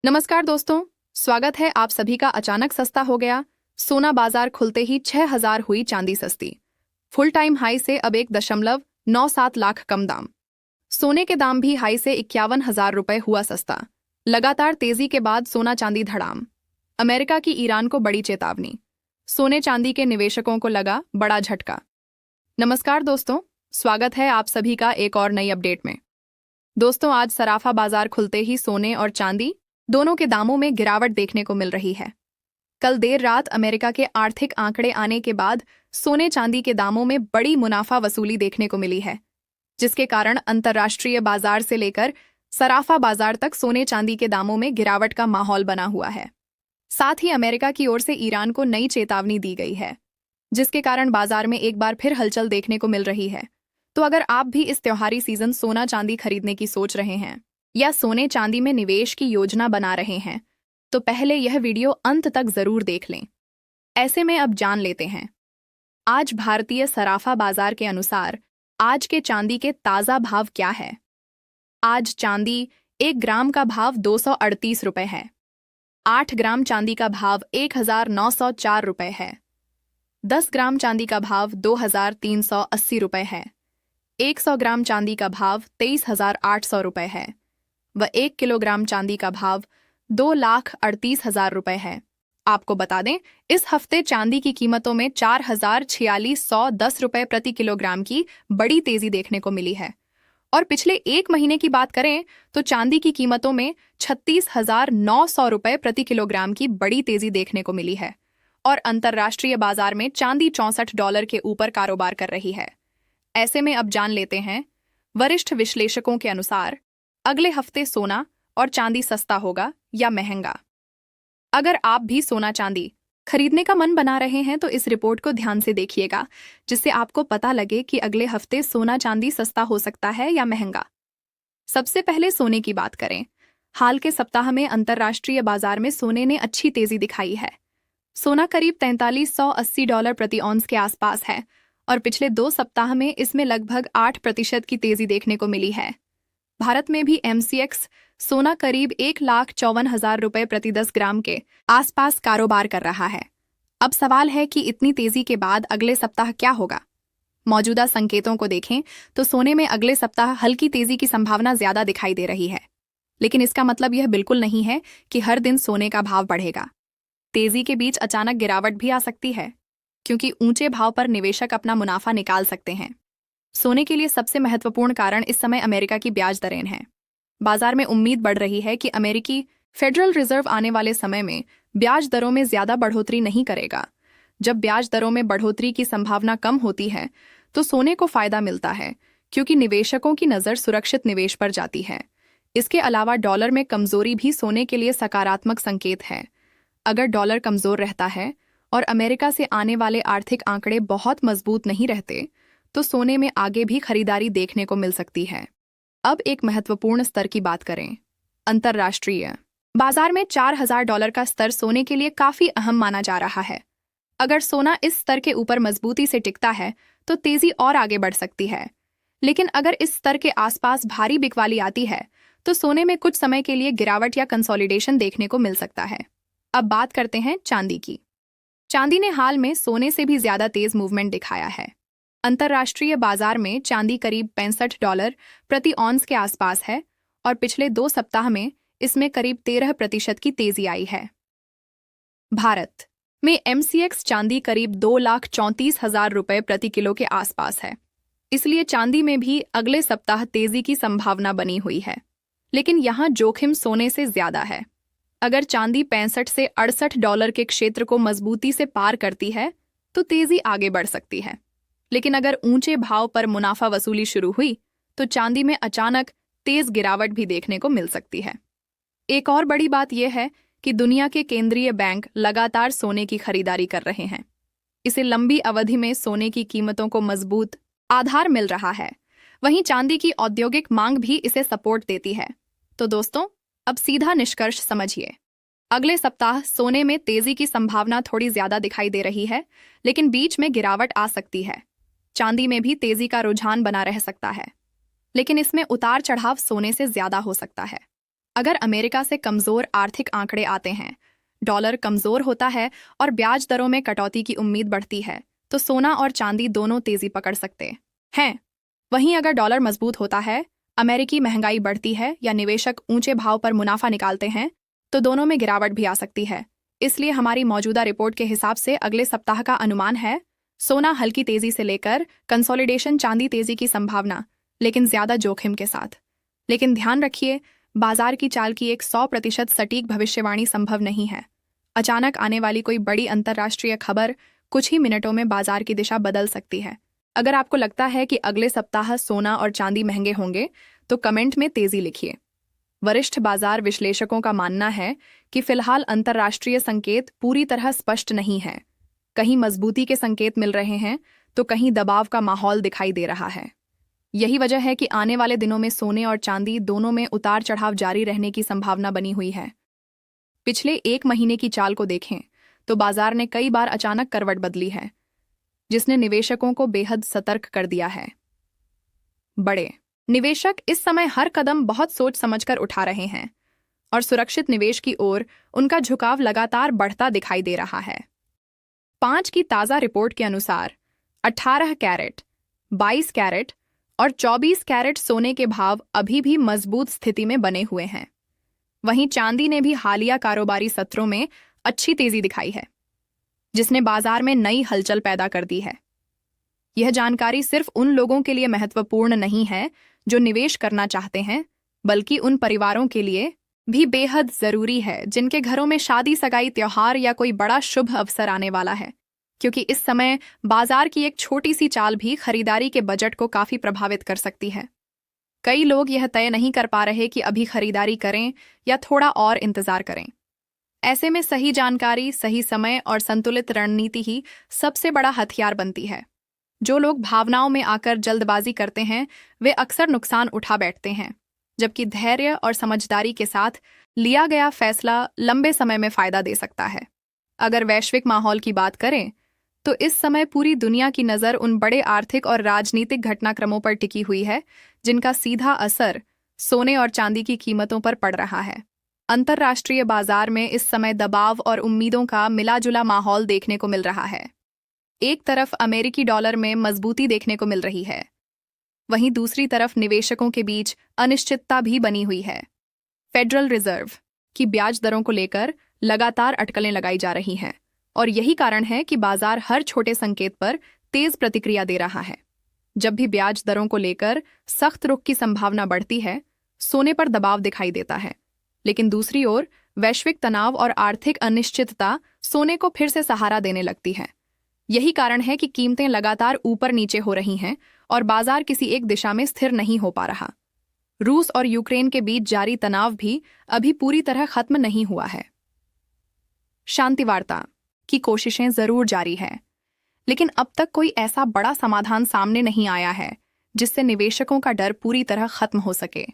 नमस्कार दोस्तों, स्वागत है आप सभी का। अचानक सस्ता हो गया। सोना बाजार खुलते ही 6,000 हुई चांदी सस्ती। फुल टाइम हाई से अब 1.97 लाख कम दाम। सोने के दाम भी हाई से 51,000 रुपए हुआ सस्ता। लगातार तेजी के बाद सोना चांदी धड़ाम। अमेरिका की ईरान को बड़ी चेतावनी। सोने चांदी के निवेशकों को लगा बड़ा झटका। नमस्कार दोस्तों, स्वागत है आप सभी का एक और नई अपडेट में। दोस्तों, आज सराफा बाजार खुलते ही सोने और चांदी दोनों के दामों में गिरावट देखने को मिल रही है। कल देर रात अमेरिका के आर्थिक आंकड़े आने के बाद सोने चांदी के दामों में बड़ी मुनाफा वसूली देखने को मिली है, जिसके कारण अंतर्राष्ट्रीय बाजार से लेकर सराफा बाजार तक सोने चांदी के दामों में गिरावट का माहौल बना हुआ है। साथ ही अमेरिका की ओर से ईरान को नई चेतावनी दी गई है, जिसके कारण बाजार में एक बार फिर हलचल देखने को मिल रही है। तो अगर आप भी इस त्योहारी सीजन सोना चांदी खरीदने की सोच रहे हैं या सोने चांदी में निवेश की योजना बना रहे हैं, तो पहले यह वीडियो अंत तक जरूर देख लें। ऐसे में अब जान लेते हैं आज भारतीय सराफा बाजार के अनुसार आज के चांदी के ताजा भाव क्या है। आज चांदी 1 ग्राम का भाव 238 रुपए है। 8 ग्राम चांदी का भाव 1,904 रुपए है। 10 ग्राम चांदी का भाव 2,380 रुपए है। 100 ग्राम चांदी का भाव 23,800 रुपए है व 1 किलोग्राम चांदी का भाव 2,38,000 रुपए है। आपको बता दें, इस हफ्ते चांदी की कीमतों में 4,4610 रुपए प्रति किलोग्राम की बड़ी तेजी देखने को मिली है। और पिछले एक महीने की बात करें तो चांदी की कीमतों में 36,900 रुपए प्रति किलोग्राम की बड़ी तेजी देखने को मिली है। और अंतर्राष्ट्रीय बाजार में चांदी $64 के ऊपर कारोबार कर रही है। ऐसे में अब जान लेते हैं वरिष्ठ विश्लेषकों के अनुसार अगले हफ्ते सोना और चांदी सस्ता होगा या महंगा। अगर आप भी सोना चांदी खरीदने का मन बना रहे हैं तो इस रिपोर्ट को ध्यान से देखिएगा, जिससे आपको पता लगे कि अगले हफ्ते सोना चांदी सस्ता हो सकता है या महंगा। सबसे पहले सोने की बात करें। हाल के सप्ताह में अंतर्राष्ट्रीय बाजार में सोने ने अच्छी तेजी दिखाई है। सोना करीब $4380 प्रति औंस के आसपास है और पिछले 2 सप्ताह में इसमें लगभग 8% की तेजी देखने को मिली है। भारत में भी MCX सोना करीब 1,54,000 रुपए प्रति 10 ग्राम के आसपास कारोबार कर रहा है। अब सवाल है कि इतनी तेजी के बाद अगले सप्ताह क्या होगा। मौजूदा संकेतों को देखें तो सोने में अगले सप्ताह हल्की तेजी की संभावना ज्यादा दिखाई दे रही है, लेकिन इसका मतलब यह बिल्कुल नहीं है कि हर दिन सोने का भाव बढ़ेगा। तेजी के बीच अचानक गिरावट भी आ सकती है, क्योंकि ऊंचे भाव पर निवेशक अपना मुनाफा निकाल सकते हैं। सोने के लिए सबसे महत्वपूर्ण कारण इस समय अमेरिका की ब्याज दरें हैं। बाजार में उम्मीद बढ़ रही है कि अमेरिकी फेडरल रिजर्व आने वाले समय में ब्याज दरों में ज्यादा बढ़ोतरी नहीं करेगा। जब ब्याज दरों में बढ़ोतरी की संभावना कम होती है तो सोने को फायदा मिलता है, क्योंकि निवेशकों की नज़र सुरक्षित निवेश पर जाती है। इसके अलावा डॉलर में कमजोरी भी सोने के लिए सकारात्मक संकेत है। अगर डॉलर कमजोर रहता है और अमेरिका से आने वाले आर्थिक आंकड़े बहुत मजबूत नहीं रहते तो सोने में आगे भी खरीदारी देखने को मिल सकती है। अब एक महत्वपूर्ण स्तर की बात करें। अंतर्राष्ट्रीय बाजार में $4,000 का स्तर सोने के लिए काफी अहम माना जा रहा है। अगर सोना इस स्तर के ऊपर मजबूती से टिकता है तो तेजी और आगे बढ़ सकती है, लेकिन अगर इस स्तर के आसपास भारी बिकवाली आती है तो सोने में कुछ समय के लिए गिरावट या कंसोलिडेशन देखने को मिल सकता है। अब बात करते हैं चांदी की। चांदी ने हाल में सोने से भी ज्यादा तेज मूवमेंट दिखाया है। अंतर्राष्ट्रीय बाजार में चांदी करीब $65 प्रति औंस के आसपास है और पिछले 2 सप्ताह में इसमें करीब 13% की तेजी आई है। भारत में MCX चांदी करीब 2,34,000 रुपए प्रति किलो के आसपास है, इसलिए चांदी में भी अगले सप्ताह तेजी की संभावना बनी हुई है। लेकिन यहाँ जोखिम सोने से ज्यादा है। अगर चांदी $65 से $68 के क्षेत्र को मजबूती से पार करती है तो तेजी आगे बढ़ सकती है, लेकिन अगर ऊंचे भाव पर मुनाफा वसूली शुरू हुई तो चांदी में अचानक तेज गिरावट भी देखने को मिल सकती है। एक और बड़ी बात यह है कि दुनिया के केंद्रीय बैंक लगातार सोने की खरीदारी कर रहे हैं। इसे लंबी अवधि में सोने की कीमतों को मजबूत आधार मिल रहा है। वहीं चांदी की औद्योगिक मांग भी इसे सपोर्ट देती है। तो दोस्तों, अब सीधा निष्कर्ष समझिए। अगले सप्ताह सोने में तेजी की संभावना थोड़ी ज्यादा दिखाई दे रही है, लेकिन बीच में गिरावट आ सकती है। चांदी में भी तेजी का रुझान बना रह सकता है, लेकिन इसमें उतार चढ़ाव सोने से ज्यादा हो सकता है। अगर अमेरिका से कमजोर आर्थिक आंकड़े आते हैं, डॉलर कमजोर होता है और ब्याज दरों में कटौती की उम्मीद बढ़ती है, तो सोना और चांदी दोनों तेजी पकड़ सकते हैं। वहीं अगर डॉलर मजबूत होता है, अमेरिकी महंगाई बढ़ती है या निवेशक ऊंचे भाव पर मुनाफा निकालते हैं, तो दोनों में गिरावट भी आ सकती है। इसलिए हमारी मौजूदा रिपोर्ट के हिसाब से अगले सप्ताह का अनुमान है सोना हल्की तेजी से लेकर कंसोलिडेशन, चांदी तेजी की संभावना, लेकिन ज्यादा जोखिम के साथ। लेकिन ध्यान रखिए, बाजार की चाल की एक 100% सटीक भविष्यवाणी संभव नहीं है। अचानक आने वाली कोई बड़ी अंतर्राष्ट्रीय खबर कुछ ही मिनटों में बाजार की दिशा बदल सकती है। अगर आपको लगता है कि अगले सप्ताह सोना और चांदी महंगे होंगे, तो कमेंट में तेजी लिखिए। वरिष्ठ बाजार विश्लेषकों का मानना है कि फिलहाल अंतर्राष्ट्रीय संकेत पूरी तरह स्पष्ट नहीं है। कहीं मजबूती के संकेत मिल रहे हैं, तो कहीं दबाव का माहौल दिखाई दे रहा है। यही वजह है कि आने वाले दिनों में सोने और चांदी दोनों में उतार चढ़ाव जारी रहने की संभावना बनी हुई है। पिछले 1 महीने की चाल को देखें तो बाजार ने कई बार अचानक करवट बदली है, जिसने निवेशकों को बेहद सतर्क कर दिया है। बड़े निवेशक इस समय हर कदम बहुत सोच समझकर उठा रहे हैं और सुरक्षित निवेश की ओर उनका झुकाव लगातार बढ़ता दिखाई दे रहा है। 5 की ताज़ा रिपोर्ट के अनुसार 18 कैरेट, 22 कैरेट और 24 कैरेट सोने के भाव अभी भी मजबूत स्थिति में बने हुए हैं। वहीं चांदी ने भी हालिया कारोबारी सत्रों में अच्छी तेजी दिखाई है, जिसने बाजार में नई हलचल पैदा कर दी है। यह जानकारी सिर्फ उन लोगों के लिए महत्वपूर्ण नहीं है जो निवेश करना चाहते हैं, बल्कि उन परिवारों के लिए भी बेहद जरूरी है जिनके घरों में शादी, सगाई, त्योहार या कोई बड़ा शुभ अवसर आने वाला है। क्योंकि इस समय बाजार की एक छोटी सी चाल भी खरीदारी के बजट को काफी प्रभावित कर सकती है। कई लोग यह तय नहीं कर पा रहे कि अभी खरीदारी करें या थोड़ा और इंतजार करें। ऐसे में सही जानकारी, सही समय और संतुलित रणनीति ही सबसे बड़ा हथियार बनती है। जो लोग भावनाओं में आकर जल्दबाजी करते हैं, वे अक्सर नुकसान उठा बैठते हैं, जबकि धैर्य और समझदारी के साथ लिया गया फैसला लंबे समय में फायदा दे सकता है। अगर वैश्विक माहौल की बात करें, तो इस समय पूरी दुनिया की नज़र उन बड़े आर्थिक और राजनीतिक घटनाक्रमों पर टिकी हुई है जिनका सीधा असर सोने और चांदी की कीमतों पर पड़ रहा है। अंतर्राष्ट्रीय बाजार में इस समय दबाव और उम्मीदों का मिला-जुला माहौल देखने को मिल रहा है। एक तरफ अमेरिकी डॉलर में मजबूती देखने को मिल रही है, वहीं दूसरी तरफ निवेशकों के बीच अनिश्चितता भी बनी हुई है। फेडरल रिजर्व की ब्याज दरों को लेकर लगातार अटकलें लगाई जा रही हैं, और यही कारण है कि बाजार हर छोटे संकेत पर तेज प्रतिक्रिया दे रहा है। जब भी ब्याज दरों को लेकर सख्त रुख की संभावना बढ़ती है, सोने पर दबाव दिखाई देता है। लेकिन दूसरी ओर वैश्विक तनाव और आर्थिक अनिश्चितता सोने को फिर से सहारा देने लगती है। यही कारण है कि कीमतें लगातार ऊपर नीचे हो रही हैं और बाजार किसी एक दिशा में स्थिर नहीं हो पा रहा। रूस और यूक्रेन के बीच जारी तनाव भी अभी पूरी तरह खत्म नहीं हुआ है। शांति वार्ता की कोशिशें जरूर जारी हैं, लेकिन अब तक कोई ऐसा बड़ा समाधान सामने नहीं आया है जिससे निवेशकों का डर पूरी तरह खत्म हो सके।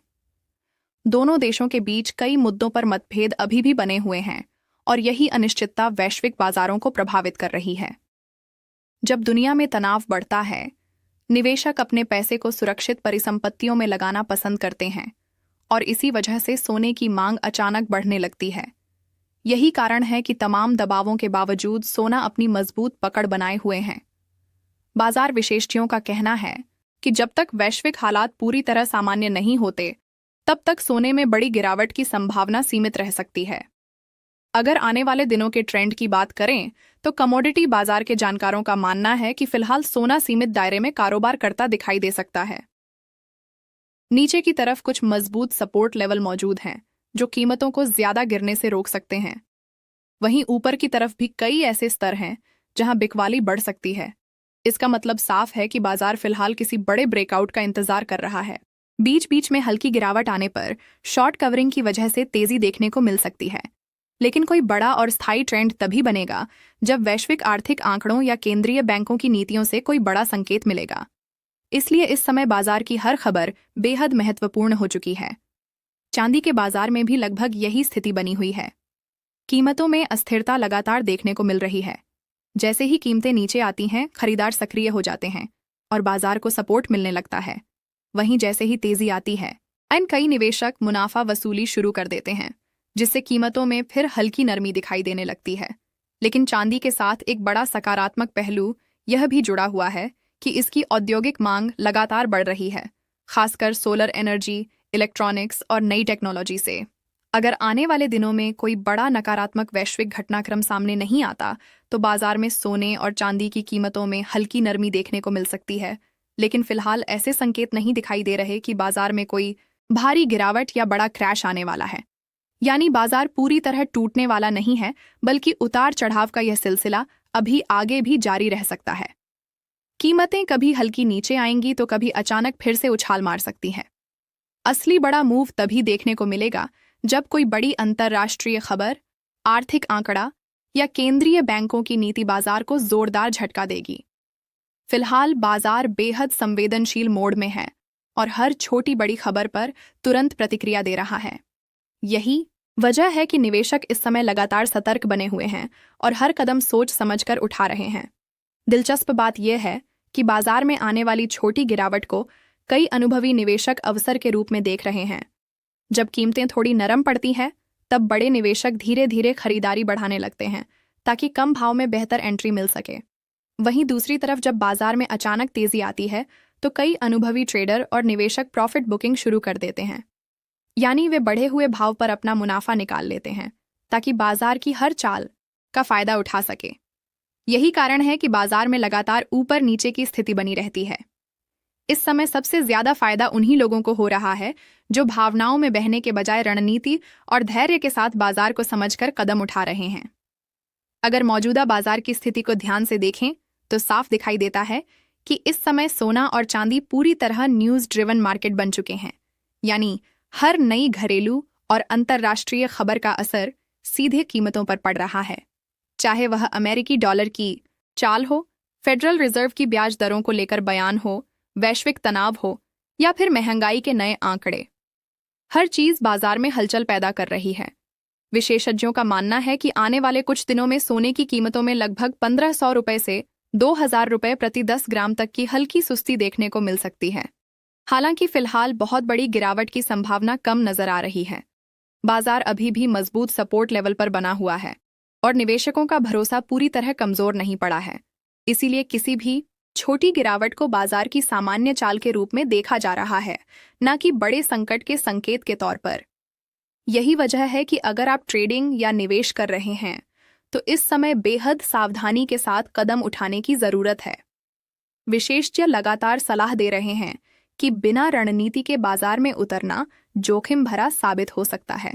दोनों देशों के बीच कई मुद्दों पर मतभेद अभी भी बने हुए हैं, और यही अनिश्चितता वैश्विक बाजारों को प्रभावित कर रही है। जब दुनिया में तनाव बढ़ता है, निवेशक अपने पैसे को सुरक्षित परिसंपत्तियों में लगाना पसंद करते हैं, और इसी वजह से सोने की मांग अचानक बढ़ने लगती है। यही कारण है कि तमाम दबावों के बावजूद सोना अपनी मजबूत पकड़ बनाए हुए हैं। बाजार विशेषज्ञों का कहना है कि जब तक वैश्विक हालात पूरी तरह सामान्य नहीं होते, तब तक सोने में बड़ी गिरावट की संभावना सीमित रह सकती है। अगर आने वाले दिनों के ट्रेंड की बात करें, तो कमोडिटी बाजार के जानकारों का मानना है कि फिलहाल सोना सीमित दायरे में कारोबार करता दिखाई दे सकता है। नीचे की तरफ कुछ मजबूत सपोर्ट लेवल मौजूद हैं, जो कीमतों को ज्यादा गिरने से रोक सकते हैं। वहीं ऊपर की तरफ भी कई ऐसे स्तर हैं जहां बिकवाली बढ़ सकती है। इसका मतलब साफ है कि बाजार फिलहाल किसी बड़े ब्रेकआउट का इंतजार कर रहा है। बीच बीच में हल्की गिरावट आने पर शॉर्ट कवरिंग की वजह से तेजी देखने को मिल सकती है, लेकिन कोई बड़ा और स्थायी ट्रेंड तभी बनेगा जब वैश्विक आर्थिक आंकड़ों या केंद्रीय बैंकों की नीतियों से कोई बड़ा संकेत मिलेगा। इसलिए इस समय बाजार की हर खबर बेहद महत्वपूर्ण हो चुकी है। चांदी के बाजार में भी लगभग यही स्थिति बनी हुई है। कीमतों में अस्थिरता लगातार देखने को मिल रही है। जैसे ही कीमतें नीचे आती हैं, खरीदार सक्रिय हो जाते हैं और बाजार को सपोर्ट मिलने लगता है। वहीं जैसे ही तेजी आती है, कई निवेशक मुनाफा वसूली शुरू कर देते हैं, जिससे कीमतों में फिर हल्की नरमी दिखाई देने लगती है। लेकिन चांदी के साथ एक बड़ा सकारात्मक पहलू यह भी जुड़ा हुआ है कि इसकी औद्योगिक मांग लगातार बढ़ रही है, खासकर सोलर एनर्जी, इलेक्ट्रॉनिक्स और नई टेक्नोलॉजी से। अगर आने वाले दिनों में कोई बड़ा नकारात्मक वैश्विक घटनाक्रम सामने नहीं आता, तो बाजार में सोने और चांदी की कीमतों में हल्की नरमी देखने को मिल सकती है। लेकिन फिलहाल ऐसे संकेत नहीं दिखाई दे रहे कि बाजार में कोई भारी गिरावट या बड़ा क्रैश आने वाला है। यानी बाजार पूरी तरह टूटने वाला नहीं है, बल्कि उतार चढ़ाव का यह सिलसिला अभी आगे भी जारी रह सकता है। कीमतें कभी हल्की नीचे आएंगी तो कभी अचानक फिर से उछाल मार सकती हैं। असली बड़ा मूव तभी देखने को मिलेगा जब कोई बड़ी अंतर्राष्ट्रीय खबर, आर्थिक आंकड़ा या केंद्रीय बैंकों की नीति बाजार को जोरदार झटका देगी। फिलहाल बाजार बेहद संवेदनशील मोड में है और हर छोटी बड़ी खबर पर तुरंत प्रतिक्रिया दे रहा है। यही वजह है कि निवेशक इस समय लगातार सतर्क बने हुए हैं और हर कदम सोच समझकर उठा रहे हैं। दिलचस्प बात यह है कि बाजार में आने वाली छोटी गिरावट को कई अनुभवी निवेशक अवसर के रूप में देख रहे हैं। जब कीमतें थोड़ी नरम पड़ती हैं, तब बड़े निवेशक धीरे धीरे खरीदारी बढ़ाने लगते हैं ताकि कम भाव में बेहतर एंट्री मिल सके। वहीं दूसरी तरफ जब बाजार में अचानक तेजी आती है, तो कई अनुभवी ट्रेडर और निवेशक प्रॉफिट बुकिंग शुरू कर देते हैं। यानी वे बढ़े हुए भाव पर अपना मुनाफा निकाल लेते हैं ताकि बाजार की हर चाल का फायदा उठा सके। यही कारण है कि बाजार में लगातार ऊपर नीचे की स्थिति बनी रहती है। इस समय सबसे ज्यादा फायदा उन्हीं लोगों को हो रहा है जो भावनाओं में बहने के बजाय रणनीति और धैर्य के साथ बाजार को समझकर कदम उठा रहे हैं। अगर मौजूदा बाजार की स्थिति को ध्यान से देखें तो साफ दिखाई देता है कि इस समय सोना और चांदी पूरी तरह न्यूज ड्रिवन मार्केट बन चुके हैं। यानी हर नई घरेलू और अंतर्राष्ट्रीय खबर का असर सीधे कीमतों पर पड़ रहा है, चाहे वह अमेरिकी डॉलर की चाल हो, फेडरल रिजर्व की ब्याज दरों को लेकर बयान हो, वैश्विक तनाव हो या फिर महंगाई के नए आंकड़े। हर चीज बाजार में हलचल पैदा कर रही है। विशेषज्ञों का मानना है कि आने वाले कुछ दिनों में सोने की कीमतों में लगभग 1500 रुपए से 2000 रुपए प्रति 10 ग्राम तक की हल्की सुस्ती देखने को मिल सकती है। हालांकि फिलहाल बहुत बड़ी गिरावट की संभावना कम नजर आ रही है। बाजार अभी भी मजबूत सपोर्ट लेवल पर बना हुआ है और निवेशकों का भरोसा पूरी तरह कमजोर नहीं पड़ा है। इसीलिए किसी भी छोटी गिरावट को बाजार की सामान्य चाल के रूप में देखा जा रहा है, न कि बड़े संकट के संकेत के तौर पर। यही वजह है कि अगर आप ट्रेडिंग या निवेश कर रहे हैं, तो इस समय बेहद सावधानी के साथ कदम उठाने की जरूरत है। विशेषज्ञ लगातार सलाह दे रहे हैं कि बिना रणनीति के बाजार में उतरना जोखिम भरा साबित हो सकता है।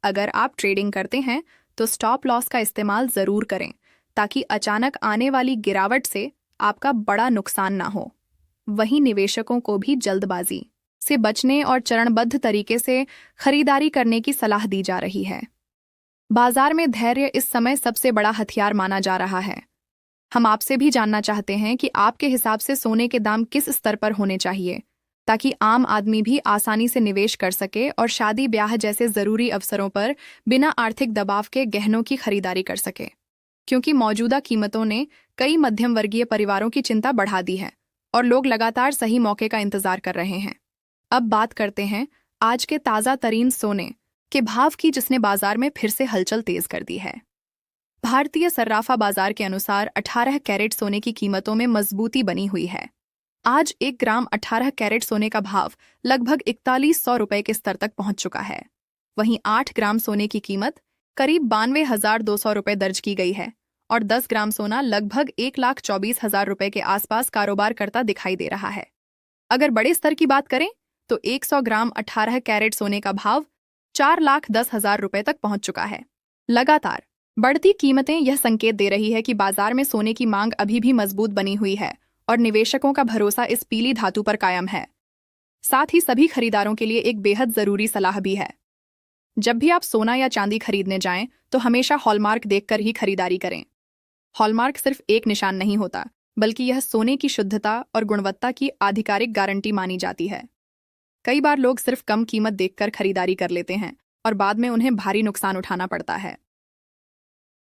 अगर आप ट्रेडिंग करते हैं तो स्टॉप लॉस का इस्तेमाल जरूर करें ताकि अचानक आने वाली गिरावट से आपका बड़ा नुकसान ना हो। वहीं निवेशकों को भी जल्दबाजी से बचने और चरणबद्ध तरीके से खरीदारी करने की सलाह दी जा रही है। बाजार में धैर्य इस समय सबसे बड़ा हथियार माना जा रहा है। हम आपसे भी जानना चाहते हैं कि आपके हिसाब से सोने के दाम किस स्तर पर होने चाहिए ताकि आम आदमी भी आसानी से निवेश कर सके और शादी ब्याह जैसे जरूरी अवसरों पर बिना आर्थिक दबाव के गहनों की खरीदारी कर सके, क्योंकि मौजूदा कीमतों ने कई मध्यम वर्गीय परिवारों की चिंता बढ़ा दी है और लोग लगातार सही मौके का इंतजार कर रहे हैं। अब बात करते हैं आज के ताज़ा तरीन सोने के भाव की, जिसने बाजार में फिर से हलचल तेज कर दी है। भारतीय सर्राफा बाजार के अनुसार 18 कैरेट सोने की कीमतों में मजबूती बनी हुई है। आज 1 ग्राम 18 कैरेट सोने का भाव लगभग 4100 रुपए के स्तर तक पहुंच चुका है। वहीं 8 ग्राम सोने की कीमत करीब 92,200 रुपए दर्ज की गई है और 10 ग्राम सोना लगभग 1,24,000 रुपए के आसपास कारोबार करता दिखाई दे रहा है। अगर बड़े स्तर की बात करें तो 100 ग्राम 18 कैरेट सोने का भाव 4,10,000 रुपए तक पहुंच चुका है। लगातार बढ़ती कीमतें यह संकेत दे रही है कि बाजार में सोने की मांग अभी भी मजबूत बनी हुई है और निवेशकों का भरोसा इस पीली धातु पर कायम है। साथ ही सभी खरीदारों के लिए एक बेहद जरूरी सलाह भी है। जब भी आप सोना या चांदी खरीदने जाएं तो हमेशा हॉलमार्क देखकर ही खरीदारी करें। हॉलमार्क सिर्फ एक निशान नहीं होता, बल्कि यह सोने की शुद्धता और गुणवत्ता की आधिकारिक गारंटी मानी जाती है। कई बार लोग सिर्फ कम कीमत देखकर खरीदारी कर लेते हैं और बाद में उन्हें भारी नुकसान उठाना पड़ता है।